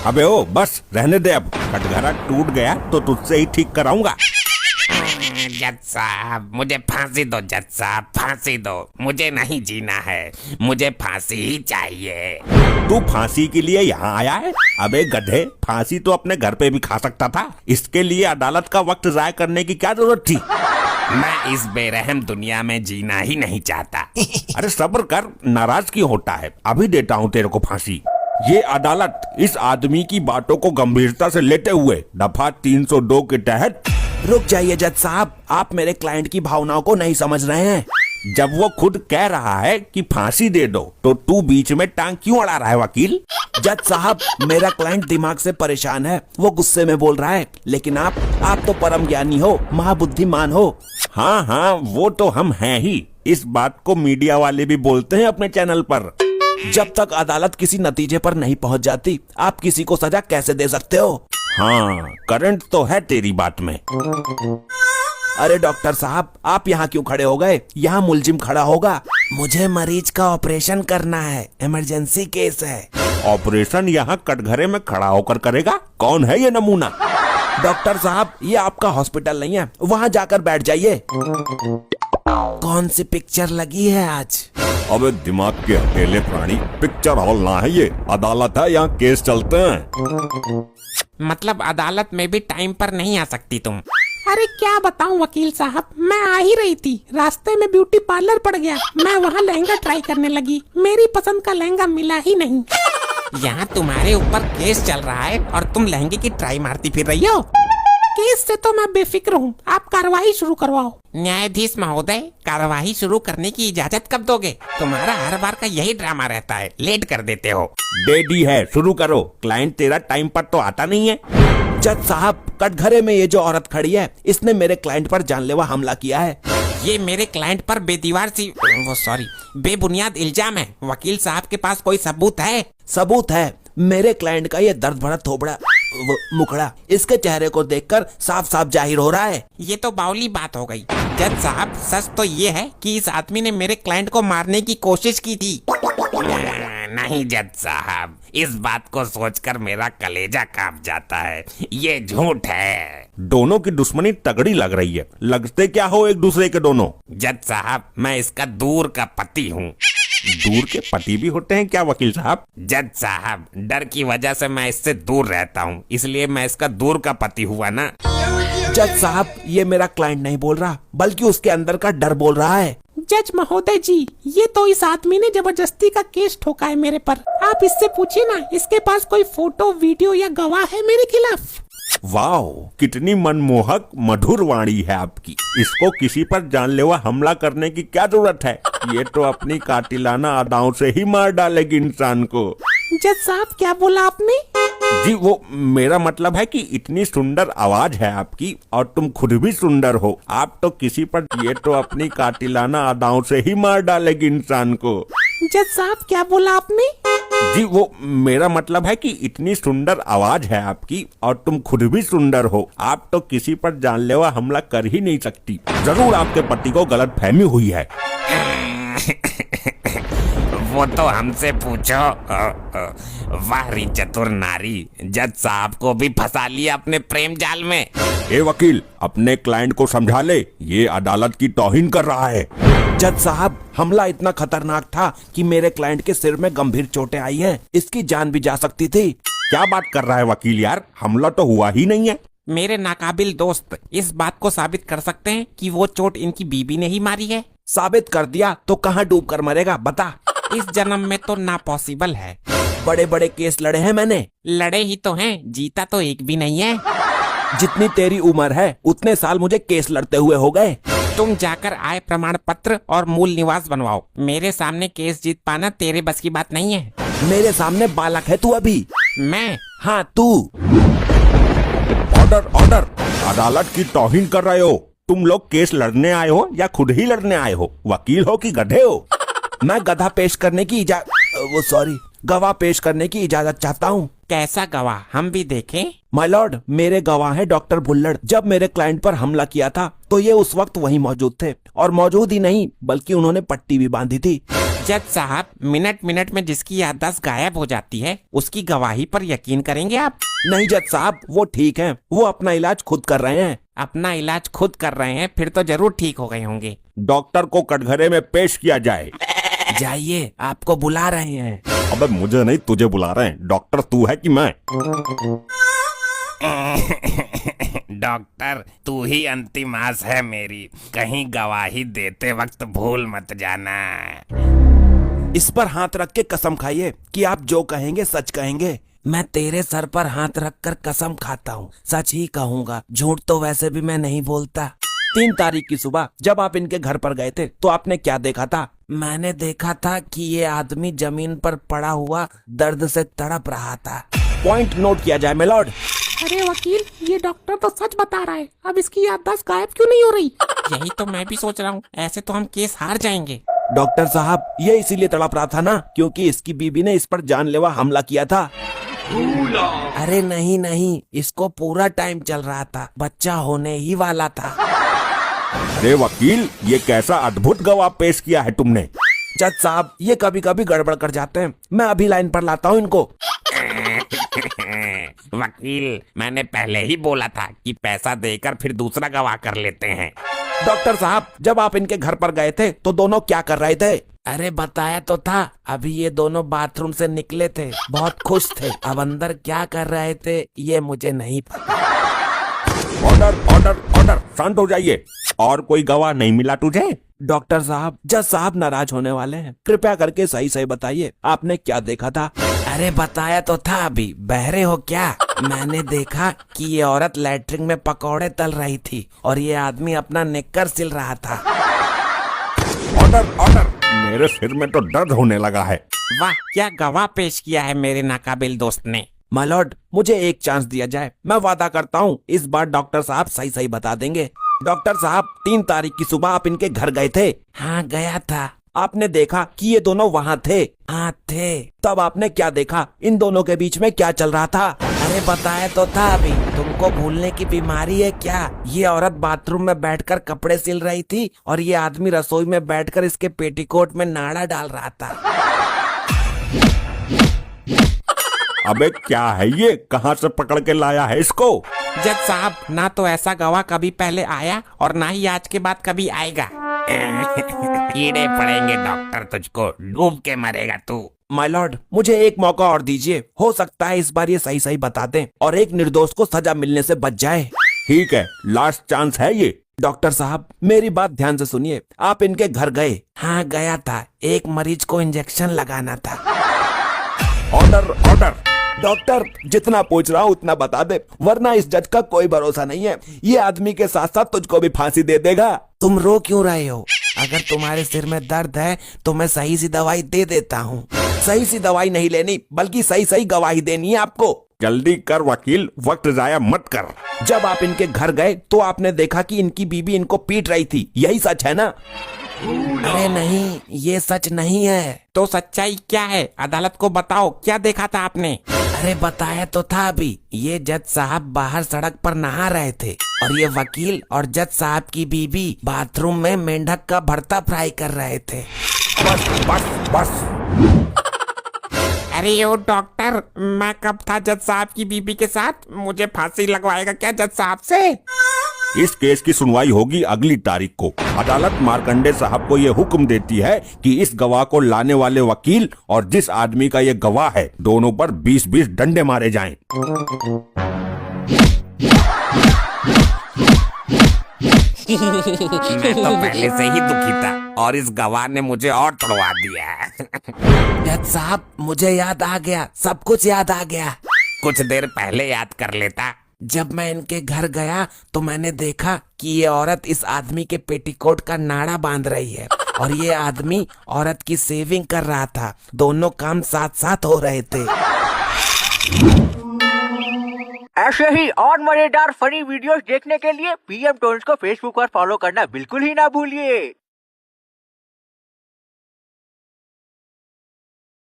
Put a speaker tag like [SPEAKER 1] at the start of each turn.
[SPEAKER 1] अबे ओ बस रहने दे, अब कटघरा टूट गया तो तुझसे ही ठीक कराऊंगा।
[SPEAKER 2] जज साहब मुझे फांसी दो, जज साहब फांसी दो, मुझे नहीं जीना है, मुझे फांसी ही चाहिए।
[SPEAKER 1] तू फांसी के लिए यहाँ आया है? अबे गधे, फांसी तो अपने घर पे भी खा सकता था, इसके लिए अदालत का वक्त जाया करने की क्या जरूरत थी?
[SPEAKER 2] मैं इस बेरहम दुनिया में जीना ही नहीं चाहता।
[SPEAKER 1] अरे सब्र कर, नाराज क्यों होता है? अभी देता हूँ तेरे को फांसी। ये अदालत इस आदमी की बातों को गंभीरता से लेते हुए दफा 302 के तहत।
[SPEAKER 3] रुक जाइए जज साहब, आप मेरे क्लाइंट की भावनाओं को नहीं समझ रहे हैं।
[SPEAKER 1] जब वो खुद कह रहा है कि फांसी दे दो तो तू बीच में टांग क्यों अड़ा रहा है वकील?
[SPEAKER 3] जज साहब, मेरा क्लाइंट दिमाग से परेशान है, वो गुस्से में बोल रहा है, लेकिन आप तो परम ज्ञानी हो, महाबुद्धिमान हो।
[SPEAKER 1] हाँ हाँ, वो तो हम हैं ही। इस बात को मीडिया वाले भी बोलते हैं अपने चैनल पर।
[SPEAKER 3] जब तक अदालत किसी नतीजे पर नहीं पहुंच जाती, आप किसी को सजा कैसे दे सकते हो?
[SPEAKER 1] हाँ, करंट तो है तेरी बात में।
[SPEAKER 3] अरे डॉक्टर साहब, आप यहाँ क्यों खड़े हो गए? यहाँ मुलजिम खड़ा होगा। मुझे मरीज का ऑपरेशन करना है, इमरजेंसी केस है।
[SPEAKER 1] ऑपरेशन यहाँ कटघरे में खड़ा होकर करेगा? कौन है ये नमूना?
[SPEAKER 3] डॉक्टर साहब, ये आपका हॉस्पिटल नहीं है, वहाँ जाकर बैठ जाइए। कौन सी पिक्चर लगी है आज?
[SPEAKER 1] अबे दिमाग के हथेले प्राणी, पिक्चर हॉल ना है ये, अदालत है, यहाँ केस चलते हैं।
[SPEAKER 2] मतलब अदालत में भी टाइम पर नहीं आ सकती तुम? अरे क्या बताऊं वकील साहब, मैं आ ही रही थी, रास्ते में ब्यूटी पार्लर पड़ गया, मैं वहाँ लहंगा ट्राई करने लगी, मेरी पसंद का लहंगा मिला ही नहीं। यहाँ तुम्हारे ऊपर केस चल रहा है और तुम लहंगे की ट्राई मारती फिर रही हो? केस से तो मैं बेफिक्र हूँ, आप कार्रवाई शुरू करवाओ। न्यायाधीश महोदय, कार्रवाई शुरू करने की इजाजत कब दोगे? तुम्हारा हर बार का यही ड्रामा रहता है, लेट कर देते हो।
[SPEAKER 1] दे दी है, शुरू करो। क्लाइंट तेरा टाइम पर तो आता नहीं है।
[SPEAKER 3] जज साहब, कटघरे में ये जो औरत खड़ी है, इसने मेरे क्लाइंट पर जानलेवा हमला किया है।
[SPEAKER 2] ये मेरे क्लाइंट पर बेबुनियाद इल्जाम है। वकील साहब के पास कोई सबूत है?
[SPEAKER 3] सबूत है, मेरे क्लाइंट का ये दर्द भरा थोबड़ा मुखड़ा इसके चेहरे को देखकर साफ साफ जाहिर हो रहा है।
[SPEAKER 2] ये तो बावली बात हो गई। जज साहब, सच तो ये है कि इस आदमी ने मेरे क्लाइंट को मारने की कोशिश की थी। नहीं जज साहब, इस बात को सोचकर मेरा कलेजा कांप जाता है, ये झूठ है।
[SPEAKER 1] दोनों की दुश्मनी तगड़ी लग रही है, लगते क्या हो एक दूसरे के दोनों?
[SPEAKER 2] जज साहब, मैं इसका दूर का पति हूँ।
[SPEAKER 1] दूर के पति भी होते हैं क्या वकील साहब?
[SPEAKER 2] जज साहब, डर की वजह से मैं इससे दूर रहता हूँ, इसलिए मैं इसका दूर का पति हुआ ना।
[SPEAKER 3] जज साहब, ये मेरा क्लाइंट नहीं बोल रहा, बल्कि उसके अंदर का डर बोल रहा है।
[SPEAKER 4] जज महोदय जी, ये तो इस आदमी ने जबरदस्ती का केस ठोका है मेरे पर। आप इससे पूछिए ना, इसके पास कोई फोटो, वीडियो या गवाह है मेरे खिलाफ?
[SPEAKER 1] वाह, कितनी मनमोहक मधुर वाणी है आपकी। इसको किसी पर जानलेवा हमला करने की क्या जरूरत है? ये तो अपनी कातिलाना अदाओं से ही मार डालेगी इंसान को।
[SPEAKER 4] जज साहब, क्या बोला आपने?
[SPEAKER 1] जी, वो मेरा मतलब है कि इतनी सुंदर आवाज है आपकी और तुम खुद भी सुंदर हो। आप तो किसी पर, ये तो अपनी कातिलाना अदाओं से ही मार डालेगी इंसान को।
[SPEAKER 4] जज साहब, क्या बोला आपने?
[SPEAKER 1] जी, वो मेरा मतलब है कि इतनी सुंदर आवाज है आपकी और तुम खुद भी सुंदर हो। आप तो किसी पर जानलेवा हमला कर ही नहीं सकती। जरूर आपके पति को गलतफहमी हुई है।
[SPEAKER 2] वो तो हमसे पूछो। वाह री चतुर नारी, जज साहब को भी फंसा लिया अपने प्रेम जाल में।
[SPEAKER 1] ए वकील, अपने क्लाइंट को समझा ले, ये अदालत की तौहीन कर रहा है।
[SPEAKER 3] जज साहब, हमला इतना खतरनाक था कि मेरे क्लाइंट के सिर में गंभीर चोटें आई हैं, इसकी जान भी जा सकती थी।
[SPEAKER 1] क्या बात कर रहा है वकील यार, हमला तो हुआ ही नहीं है।
[SPEAKER 2] मेरे नाकाबिल दोस्त इस बात को साबित कर सकते हैं कि वो चोट इनकी बीबी ने ही मारी है।
[SPEAKER 3] साबित कर दिया तो कहाँ डूब कर मरेगा, बता।
[SPEAKER 2] इस जन्म में तो ना पॉसिबल है।
[SPEAKER 3] बड़े बड़े केस लड़े हैं मैंने।
[SPEAKER 2] लड़े ही तो हैं, जीता तो एक भी नहीं है।
[SPEAKER 3] जितनी तेरी उम्र है उतने साल मुझे केस लड़ते हुए हो गए।
[SPEAKER 2] तुम जाकर आय प्रमाण पत्र और मूल निवास बनवाओ। मेरे सामने केस जीत पाना तेरे बस की बात नहीं है।
[SPEAKER 3] मेरे सामने बालक है तू अभी।
[SPEAKER 2] मैं?
[SPEAKER 3] हाँ, तू।
[SPEAKER 1] ऑर्डर ऑर्डर, अदालत की तौहीन कर रहे हो। तुम लोग केस लड़ने आए हो या खुद ही लड़ने आए हो? वकील हो कि गधे हो?
[SPEAKER 3] मैं गधा पेश करने की गवाह पेश करने की इजाजत चाहता हूँ।
[SPEAKER 2] कैसा गवाह, हम भी देखें?
[SPEAKER 3] माय लॉर्ड, मेरे गवाह हैं डॉक्टर भुल्लड़। जब मेरे क्लाइंट पर हमला किया था तो ये उस वक्त वहीं मौजूद थे, और मौजूद ही नहीं बल्कि उन्होंने पट्टी भी बांधी थी।
[SPEAKER 2] जज साहब, मिनट मिनट में जिसकी याददाश्त गायब हो जाती है उसकी गवाही पर यकीन करेंगे आप?
[SPEAKER 3] नहीं जज साहब, वो ठीक हैं, वो अपना इलाज खुद कर रहे हैं।
[SPEAKER 2] अपना इलाज खुद कर रहे हैं, फिर तो जरूर ठीक हो गए होंगे।
[SPEAKER 1] डॉक्टर को कटघरे में पेश किया जाए।
[SPEAKER 3] जाइए, आपको बुला रहे हैं।
[SPEAKER 1] अबे मुझे नहीं, तुझे बुला रहे हैं। डॉक्टर तू है कि मैं?
[SPEAKER 5] डॉक्टर, तू ही अंतिम आस है मेरी, कहीं गवाही देते वक्त भूल मत जाना।
[SPEAKER 3] इस पर हाथ रख के कसम खाइए कि आप जो कहेंगे सच कहेंगे। मैं तेरे सर पर हाथ रखकर कसम खाता हूँ, सच ही कहूँगा, झूठ तो वैसे भी मैं नहीं बोलता। 3 तारीख की सुबह जब आप इनके घर पर गए थे तो आपने क्या देखा था? मैंने देखा था कि ये आदमी जमीन पर पड़ा हुआ दर्द से तड़प रहा था। पॉइंट नोट किया जाए मिलॉर्ड।
[SPEAKER 4] अरे वकील, ये डॉक्टर तो सच बता रहा है, अब इसकी याददाश्त गायब क्यों नहीं हो रही?
[SPEAKER 2] यही तो मैं भी सोच रहा हूँ, ऐसे तो हम केस हार जाएंगे।
[SPEAKER 3] डॉक्टर साहब, ये इसीलिए तड़प रहा था ना क्योंकि इसकी बीबी ने इस पर जानलेवा हमला किया था। अरे नहीं नहीं, इसको पूरा टाइम चल रहा था, बच्चा होने ही वाला था।
[SPEAKER 1] अरे वकील, ये कैसा अद्भुत गवाह पेश किया है तुमने।
[SPEAKER 3] जज साहब, ये कभी कभी गड़बड़ कर जाते हैं, मैं अभी लाइन पर लाता हूँ इनको।
[SPEAKER 5] वकील, मैंने पहले ही बोला था कि पैसा देकर फिर दूसरा गवाह कर लेते हैं।
[SPEAKER 3] डॉक्टर साहब, जब आप इनके घर पर गए थे तो दोनों क्या कर रहे थे? अरे बताया तो था, अभी ये दोनों बाथरूम से निकले थे, बहुत खुश थे। अब अंदर क्या कर रहे थे ये मुझे नहीं पता।
[SPEAKER 1] ऑर्डर ऑर्डर ऑर्डर, शांत हो जाइए। और कोई गवाह नहीं मिला तुझे?
[SPEAKER 3] डॉक्टर साहब, जज साहब नाराज होने वाले हैं, कृपया करके सही सही बताइए, आपने क्या देखा था? अरे बताया तो था अभी, बहरे हो क्या? मैंने देखा कि ये औरत लैट्रिन में पकौड़े तल रही थी और ये आदमी अपना निक्कर सिल रहा था।
[SPEAKER 1] ऑर्डर ऑर्डर, मेरे सिर में तो दर्द होने लगा है।
[SPEAKER 2] वाह, क्या गवाह पेश किया है मेरे नाकाबिल दोस्त ने।
[SPEAKER 3] माय लॉर्ड, मुझे एक चांस दिया जाए, मैं वादा करता हूँ इस बार डॉक्टर साहब सही सही बता देंगे। डॉक्टर साहब, 3 तारीख की सुबह आप इनके घर गए थे? हाँ गया था। आपने देखा कि ये दोनों वहाँ थे? हाँ थे। तब आपने क्या देखा? इन दोनों के बीच में क्या चल रहा था? अरे बताया तो था अभी, तुमको भूलने की बीमारी है क्या? ये औरत बाथरूम में बैठकर कपड़े सिल रही थी और ये आदमी रसोई में बैठकर इसके पेटीकोट में नाड़ा डाल रहा था।
[SPEAKER 1] अबे क्या है ये, कहाँ से पकड़ के लाया है इसको?
[SPEAKER 2] जज साहब, ना तो ऐसा गवाह कभी पहले आया और ना ही आज के बाद कभी आएगा।
[SPEAKER 5] कीड़े पड़ेंगे डॉक्टर तुझको, डूब के मरेगा तू।
[SPEAKER 3] माय लॉर्ड, मुझे एक मौका और दीजिए, हो सकता है इस बार ये सही सही बता दें और एक निर्दोष को सजा मिलने से बच जाए।
[SPEAKER 1] ठीक है, लास्ट चांस है ये।
[SPEAKER 3] डॉक्टर साहब, मेरी बात ध्यान से सुनिए, आप इनके घर गए? हाँ गया था, एक मरीज को इंजेक्शन लगाना था।
[SPEAKER 1] Order order.
[SPEAKER 3] डॉक्टर, जितना पूछ रहा हूँ उतना बता दे, वरना इस जज का कोई भरोसा नहीं है, ये आदमी के साथ साथ तुझको भी फांसी दे देगा। तुम रो क्यों रहे हो? अगर तुम्हारे सिर में दर्द है तो मैं सही सी दवाई दे देता हूँ। सही सी दवाई नहीं लेनी, बल्कि सही सही गवाही देनी है आपको।
[SPEAKER 1] जल्दी कर वकील, वक्त जाया मत कर।
[SPEAKER 3] जब आप इनके घर गए तो आपने देखा कि इनकी बीबी इनको पीट रही थी, यही सच है ना? अरे नहीं, ये सच नहीं है।
[SPEAKER 2] तो सच्चाई क्या है? अदालत को बताओ, क्या देखा था आपने?
[SPEAKER 3] अरे बताया तो था अभी, ये जज साहब बाहर सड़क पर नहा रहे थे और ये वकील और जज साहब की बीबी बाथरूम में मेंढक का भरता फ्राई कर रहे थे।
[SPEAKER 1] बस बस बस।
[SPEAKER 2] अरे ओ डॉक्टर, मैं कब था जज साहब की बीबी के साथ? मुझे फांसी लगवाएगा क्या जज साहब से?
[SPEAKER 1] इस केस की सुनवाई होगी अगली तारीख को। अदालत मार्कंडे साहब को ये हुक्म देती है कि इस गवाह को लाने वाले वकील और जिस आदमी का ये गवाह है, दोनों पर 20-20 डंडे मारे जाएं।
[SPEAKER 5] मैं तो पहले से ही दुखी था और इस गवाह ने मुझे और तड़वा दिया।
[SPEAKER 3] जज साहब, मुझे याद आ गया, सब कुछ याद आ गया।
[SPEAKER 5] कुछ देर पहले याद कर लेता।
[SPEAKER 3] जब मैं इनके घर गया तो मैंने देखा कि ये औरत इस आदमी के पेटीकोट का नाड़ा बांध रही है और ये आदमी औरत की सेविंग कर रहा था। दोनों काम साथ साथ हो रहे थे।
[SPEAKER 6] ऐसे ही और मजेदार फनी वीडियोस देखने के लिए पीएम टोन्स को फेसबुक पर फॉलो करना बिल्कुल ही ना भूलिए।